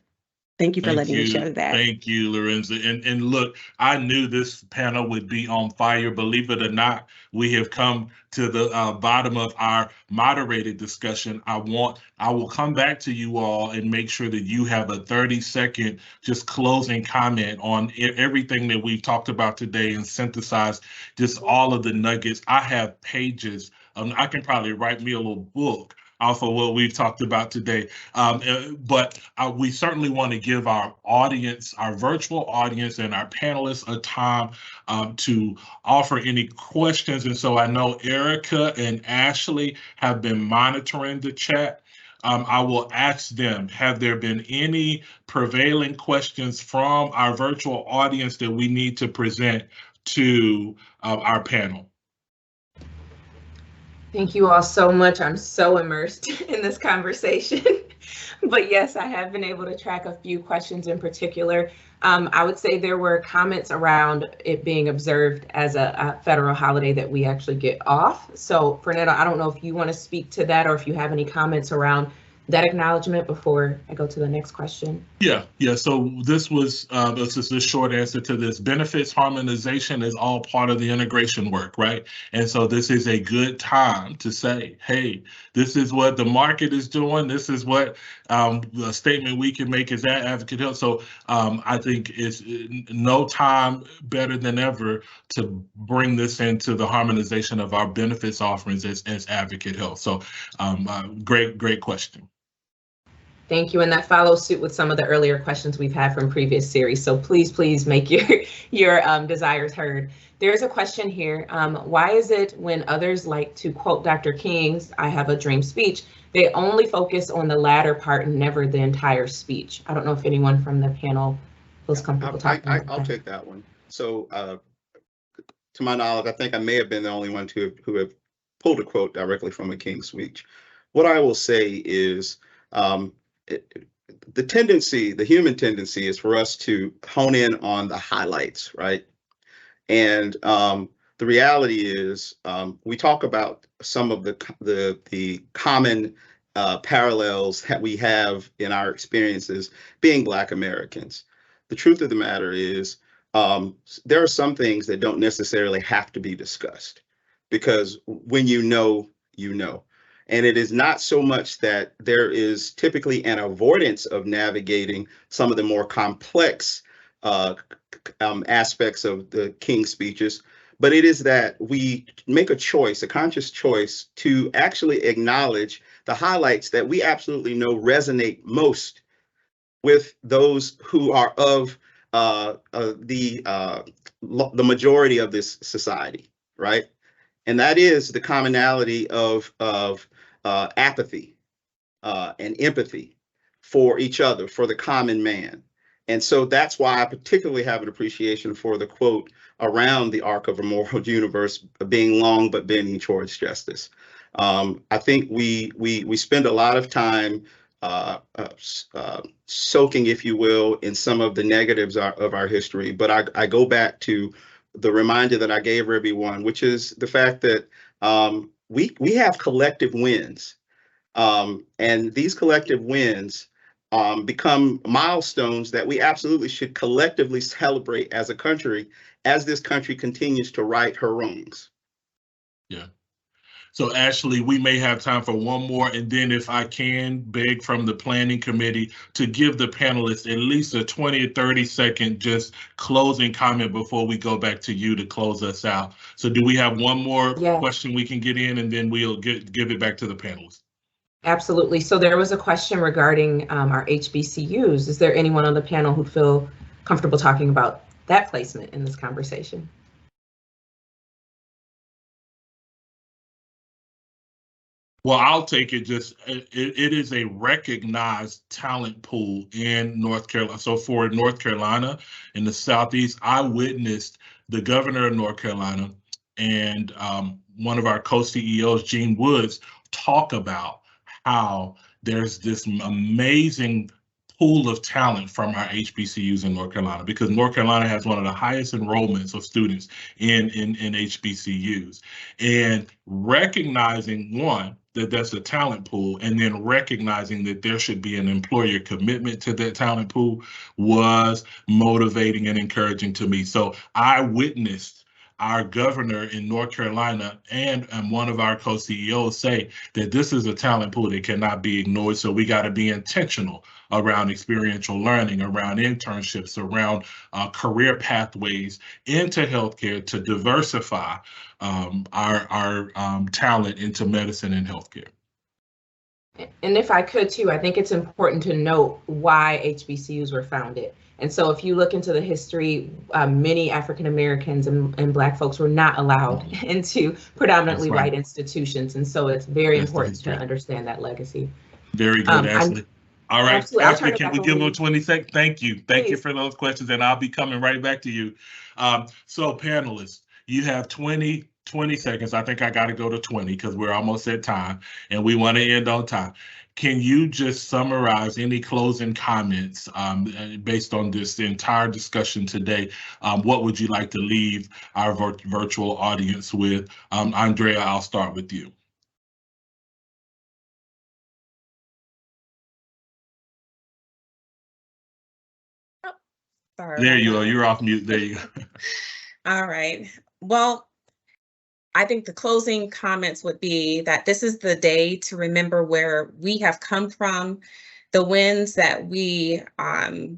Thank you for letting me share that. Thank you, Lorenza. And look, I knew this panel would be on fire. Believe it or not, we have come to the bottom of our moderated discussion. I will come back to you all and make sure that you have a 30-second just closing comment on everything that we've talked about today and synthesize just all of the nuggets. I have pages. I can probably write me a little book off of what we've talked about today. But we certainly want to give our audience, our virtual audience and our panelists a time to offer any questions. And so I know Erica and Ashley have been monitoring the chat. I will ask them, have there been any prevailing questions from our virtual audience that we need to present to our panel? Thank you all so much. I'm so immersed in this conversation. But yes, I have been able to track a few questions in particular. I would say there were comments around it being observed as a federal holiday that we actually get off. So Fernando, I don't know if you want to speak to that or if you have any comments around that acknowledgement before I go to the next question. Yeah. So this is the short answer to this. Benefits harmonization is all part of the integration work, right? And so this is a good time to say, hey, this is what the market is doing. This is what the statement we can make is at Advocate Health. So I think it's no time better than ever to bring this into the harmonization of our benefits offerings as Advocate Health. So great question. Thank you, and that follows suit with some of the earlier questions we've had from previous series. So please make your desires heard. There's a question here. Why is it when others like to quote Dr. King's "I Have a Dream" speech, they only focus on the latter part and never the entire speech? I don't know if anyone from the panel feels comfortable talking about that. I'll take that one. So to my knowledge, I think I may have been the only one who have pulled a quote directly from a King speech. What I will say is, the human tendency is for us to hone in on the highlights, right? And the reality is, we talk about some of the common parallels that we have in our experiences being Black Americans. The truth of the matter is, there are some things that don't necessarily have to be discussed, because when you know, you know. And it is not so much that there is typically an avoidance of navigating some of the more complex aspects of the King's speeches, but it is that we make a choice, a conscious choice, to actually acknowledge the highlights that we absolutely know resonate most with those who are of the majority of this society, right? And that is the commonality of apathy and empathy for each other, for the common man. And so that's why I particularly have an appreciation for the quote around the arc of a moral universe being long but bending towards justice. I think we spend a lot of time soaking, if you will, in some of the negatives of our history. But I go back to the reminder that I gave everyone, which is the fact that we have collective wins. And these collective wins become milestones that we absolutely should collectively celebrate as a country, as this country continues to right her wrongs. Yeah. So Ashley, we may have time for one more, and then if I can beg from the planning committee to give the panelists at least a 20 or 30-second just closing comment before we go back to you to close us out. So do we have one more question we can get in, and then we'll give it back to the panelists? Absolutely. So there was a question regarding our HBCUs. Is there anyone on the panel who'd feel comfortable talking about that placement in this conversation? Well, I'll take it. It is a recognized talent pool in North Carolina. So for North Carolina in the Southeast, I witnessed the governor of North Carolina and one of our co-CEOs, Gene Woods, talk about how there's this amazing pool of talent from our HBCUs in North Carolina, because North Carolina has one of the highest enrollments of students in HBCUs. And recognizing, one, that that's a talent pool, and then recognizing that there should be an employer commitment to that talent pool was motivating and encouraging to me. So I witnessed our governor in North Carolina and one of our co-CEOs say that this is a talent pool that cannot be ignored. So we got to be intentional around experiential learning, around internships, around career pathways into healthcare to diversify our talent into medicine and healthcare. And if I could too, I think it's important to note why HBCUs were founded. And so if you look into the history, many African Americans and Black folks were not allowed into predominantly white institutions. And so it's very important to understand that legacy. Very good, Ashley. All right, Ashley, can we give them 20 seconds? Thank you. Thank you for those questions, and I'll be coming right back to you. So panelists, you have 20 seconds. I think I got to go to 20 because we're almost at time and we want to end on time. Can you just summarize any closing comments based on this entire discussion today? What would you like to leave our virtual audience with? Andrea, I'll start with you. Sorry. There you are. You're off mute. There you go. All right. Well, I think the closing comments would be that this is the day to remember where we have come from, the wins that we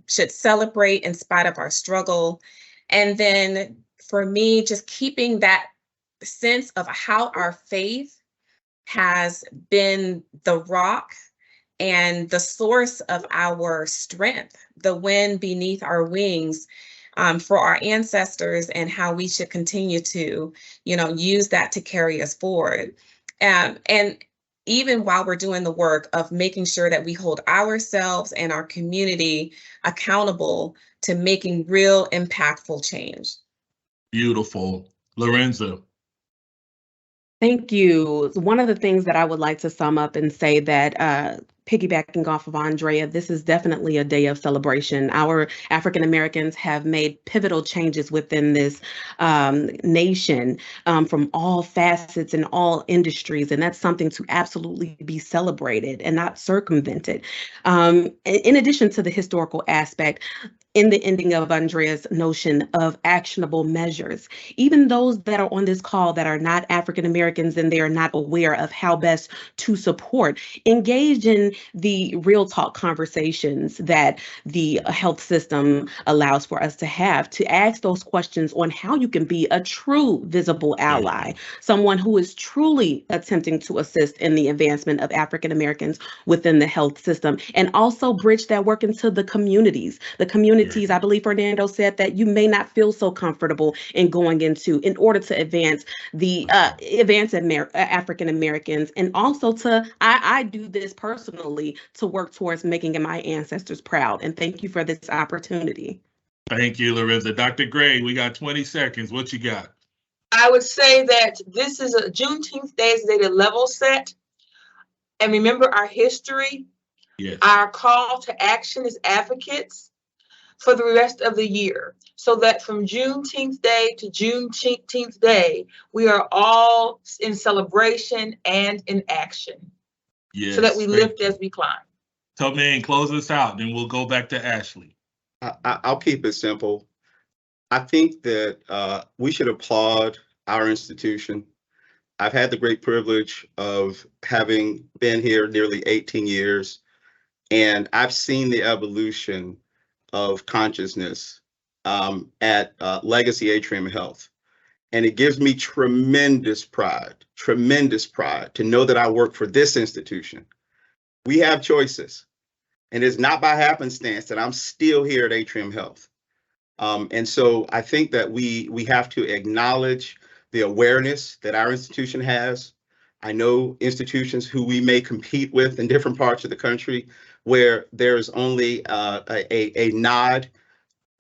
should celebrate in spite of our struggle. And then for me, just keeping that sense of how our faith has been the rock and the source of our strength, the wind beneath our wings, for our ancestors, and how we should continue to, use that to carry us forward. And even while we're doing the work of making sure that we hold ourselves and our community accountable to making real impactful change. Beautiful. Lorenza. Thank you. One of the things that I would like to sum up and say that piggybacking off of Andrea, this is definitely a day of celebration. Our African Americans have made pivotal changes within this nation from all facets and all industries, and that's something to absolutely be celebrated and not circumvented. In addition to the historical aspect, in the ending of Andrea's notion of actionable measures, even those that are on this call that are not African Americans and they are not aware of how best to support, engage in the real talk conversations that the health system allows for us to have, to ask those questions on how you can be a true visible ally, someone who is truly attempting to assist in the advancement of African Americans within the health system, and also bridge that work into the communities. I believe Fernando said that you may not feel so comfortable in going into in order to advance the African Americans, and also I do this personally to work towards making my ancestors proud. And thank you for this opportunity. Thank you, Lorenza. Dr. Gray, we got 20 seconds. What you got? I would say that this is a Juneteenth Day is a day to level set and remember our history, Yes. Our call to action is advocates for the rest of the year, so that from Juneteenth Day to Juneteenth Day, we are all in celebration and in action, Yes. so that we lift you. as we climb. So, man, close us out, then we'll go back to Ashley. I'll keep it simple. I think that we should applaud our institution. I've had the great privilege of having been here nearly 18 years, and I've seen the evolution of consciousness at Legacy Atrium Health. And it gives me tremendous pride to know that I work for this institution. We have choices, and it's not by happenstance that I'm still here at Atrium Health. And so I think that we have to acknowledge the awareness that our institution has. I know institutions who we may compete with in different parts of the country where there's only a nod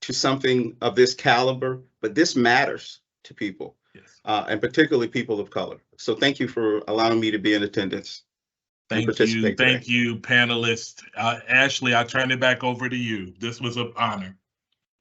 to something of this caliber, but this matters to people, yes. And particularly people of color. So thank you for allowing me to be in attendance. Thank you. Thank you, panelists. Ashley, I'll turn it back over to you. This was an honor.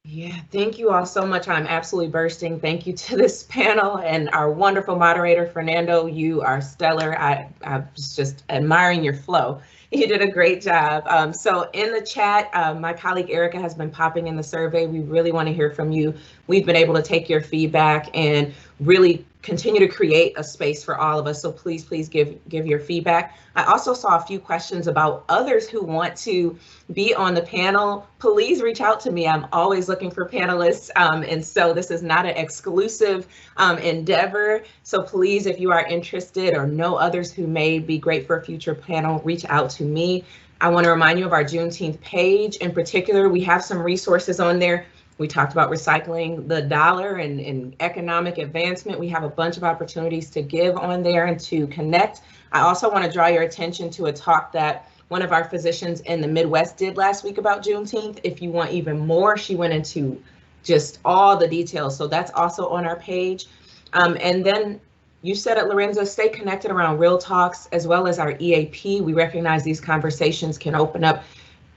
Yeah, thank you all so much. I'm absolutely bursting. Thank you to this panel and our wonderful moderator, Fernando. You are stellar. I was just admiring your flow. You did a great job. So in the chat, my colleague Erica has been popping in the survey. We really want to hear from you. We've been able to take your feedback and really continue to create a space for all of us. So please give your feedback. I also saw a few questions about others who want to be on the panel. Please reach out to me. I'm always looking for panelists. And so this is not an exclusive endeavor. So please, if you are interested or know others who may be great for a future panel, reach out to me. I want to remind you of our Juneteenth page. In particular, we have some resources on there. We talked about recycling the dollar and economic advancement. We have a bunch of opportunities to give on there and to connect. I also want to draw your attention to a talk that one of our physicians in the Midwest did last week about Juneteenth. If you want even more, she went into just all the details. So that's also on our page. And then you said it, Lorenza, stay connected around Real Talks as well as our EAP. We recognize these conversations can open up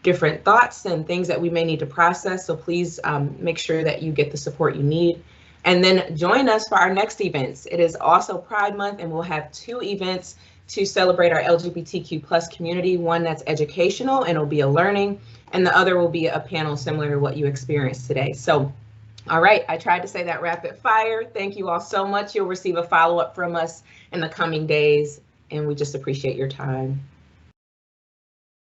different thoughts and things that we may need to process. So please make sure that you get the support you need. And then join us for our next events. It is also Pride Month, and we'll have 2 events to celebrate our LGBTQ+ community. One that's educational and it'll be a learning, and the other will be a panel similar to what you experienced today. So, all right, I tried to say that rapid fire. Thank you all so much. You'll receive a follow-up from us in the coming days, and we just appreciate your time.